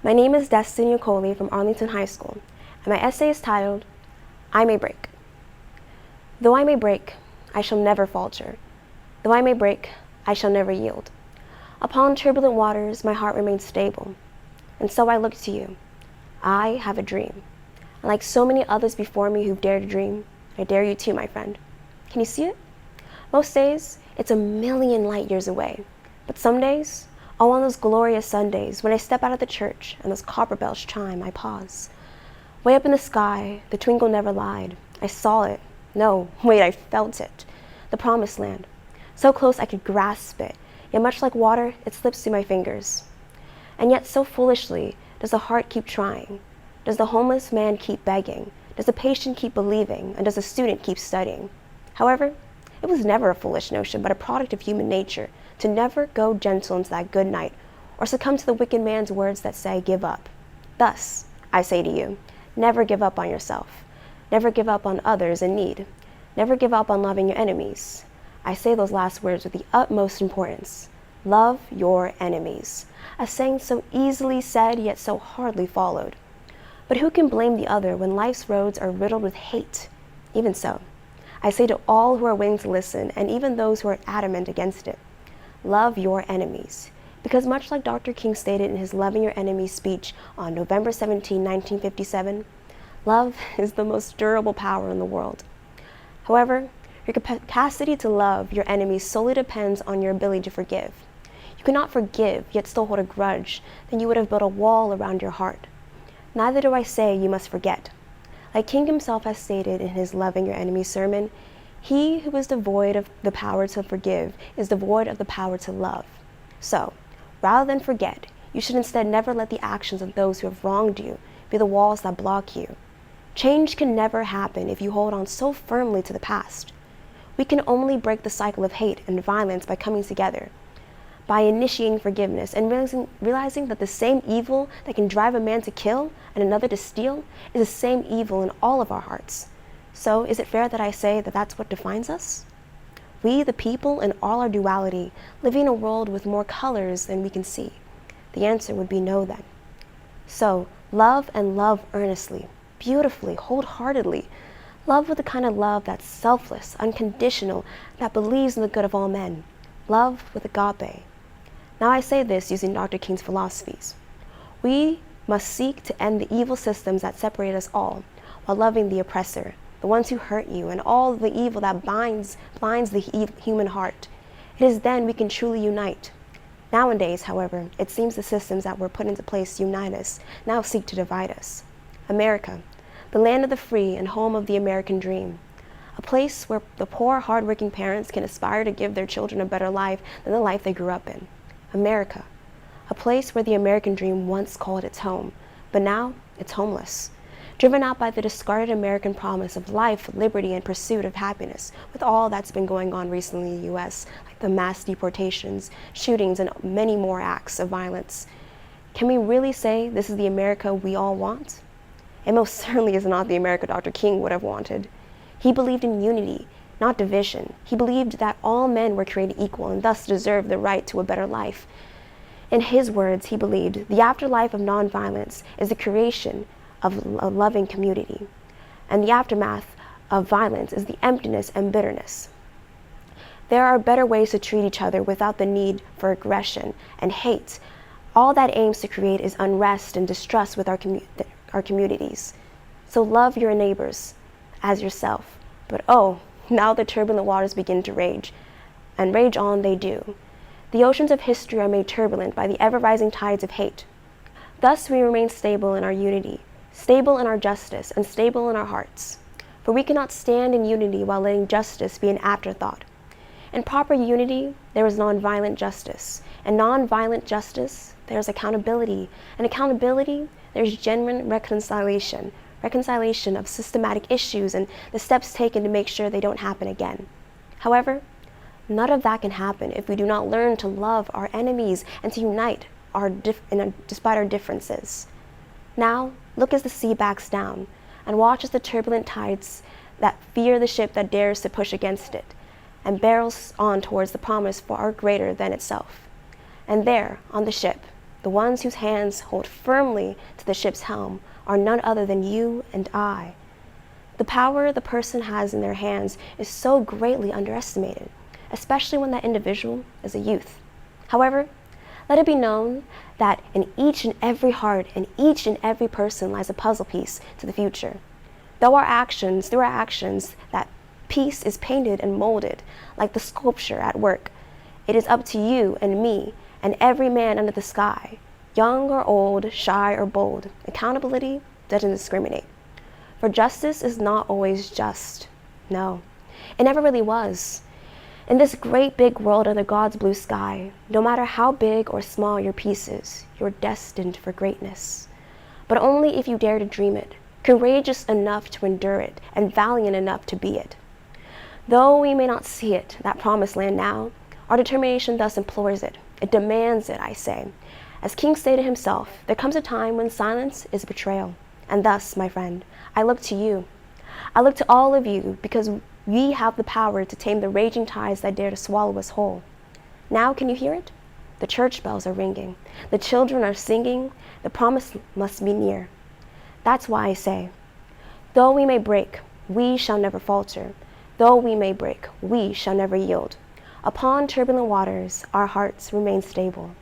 My name is Destiny Okolie from Arlington High School, and my essay is titled, I May Break. Though I may break, I shall never falter. Though I may break, I shall never yield. Upon turbulent waters, my heart remains stable, and so I look to you. I have a dream, and like so many others before me who've dared to dream, I dare you too, my friend. Can you see it? Most days, it's a million light years away, but some days, oh, on those glorious Sundays, when I step out of the church and those copper bells chime, I pause. Way up in the sky, the twinkle never lied. I saw it. No, wait, I felt it. The promised land. So close I could grasp it, yet much like water, it slips through my fingers. And yet so foolishly does the heart keep trying. Does the homeless man keep begging? Does the patient keep believing? And does the student keep studying? However, it was never a foolish notion, but a product of human nature, to never go gentle into that good night, or succumb to the wicked man's words that say, give up. Thus, I say to you, never give up on yourself. Never give up on others in need. Never give up on loving your enemies. I say those last words with the utmost importance. Love your enemies. A saying so easily said, yet so hardly followed. But who can blame the other when life's roads are riddled with hate? Even so, I say to all who are willing to listen, and even those who are adamant against it, love your enemies. Because much like Dr. King stated in his Loving Your Enemies speech on November 17, 1957, love is the most durable power in the world. However, your capacity to love your enemies solely depends on your ability to forgive. You cannot forgive, yet still hold a grudge, then you would have built a wall around your heart. Neither do I say you must forget. Like King himself has stated in his Loving Your Enemies sermon, he who is devoid of the power to forgive is devoid of the power to love. So, rather than forget, you should instead never let the actions of those who have wronged you be the walls that block you. Change can never happen if you hold on so firmly to the past. We can only break the cycle of hate and violence by coming together, by initiating forgiveness and realizing that the same evil that can drive a man to kill and another to steal is the same evil in all of our hearts. So, is it fair that I say that that's what defines us? We, the people, in all our duality, living in a world with more colors than we can see. The answer would be no then. So, love and love earnestly, beautifully, wholeheartedly. Love with the kind of love that's selfless, unconditional, that believes in the good of all men. Love with agape. Now I say this using Dr. King's philosophies. We must seek to end the evil systems that separate us all, while loving the oppressor, the ones who hurt you, and all the evil that blinds the human heart. It is then we can truly unite. Nowadays, however, it seems the systems that were put into place to unite us now seek to divide us. America, the land of the free and home of the American dream. A place where the poor, hard-working parents can aspire to give their children a better life than the life they grew up in. America, a place where the American dream once called its home, but now it's homeless. Driven out by the discarded American promise of life, liberty, and pursuit of happiness, with all that's been going on recently in the U.S., like the mass deportations, shootings, and many more acts of violence. Can we really say this is the America we all want? It most certainly is not the America Dr. King would have wanted. He believed in unity, not division. He believed that all men were created equal and thus deserved the right to a better life. In his words, he believed the afterlife of nonviolence is the creation of a loving community, and the aftermath of violence is the emptiness and bitterness. There are better ways to treat each other without the need for aggression and hate. All that aims to create is unrest and distrust with our communities. So love your neighbors as yourself. But oh, now the turbulent waters begin to rage, and rage on they do. The oceans of history are made turbulent by the ever-rising tides of hate. Thus we remain stable in our unity, stable in our justice, and stable in our hearts. For we cannot stand in unity while letting justice be an afterthought. In proper unity, there is nonviolent justice. In nonviolent justice, there is accountability. And accountability, there is genuine reconciliation of systematic issues and the steps taken to make sure they don't happen again. However, none of that can happen if we do not learn to love our enemies and to unite despite our differences. Now, look as the sea backs down, and watch as the turbulent tides that fear the ship that dares to push against it, and barrels on towards the promise far greater than itself. And there, on the ship, The ones whose hands hold firmly to the ship's helm are none other than you and I. The power the person has in their hands is so greatly underestimated, especially when that individual is a youth. However, let it be known that in each and every heart and each and every person lies a puzzle piece to the future. Through our actions, that piece is painted and molded like the sculpture at work. It is up to you and me and every man under the sky, young or old, shy or bold. Accountability doesn't discriminate. For justice is not always just. No, it never really was. In this great big world under God's blue sky, no matter how big or small your piece is, you're destined for greatness. But only if you dare to dream it, courageous enough to endure it, and valiant enough to be it. Though we may not see it, that promised land now, our determination thus implores it. It demands it, I say. As King stated himself, there comes a time when silence is betrayal. And thus, my friend, I look to you. I look to all of you because we have the power to tame the raging tides that dare to swallow us whole. Now, can you hear it? The church bells are ringing. The children are singing. The promise must be near. That's why I say, though we may break, we shall never falter. Though we may break, we shall never yield. Upon turbulent waters, our hearts remain stable.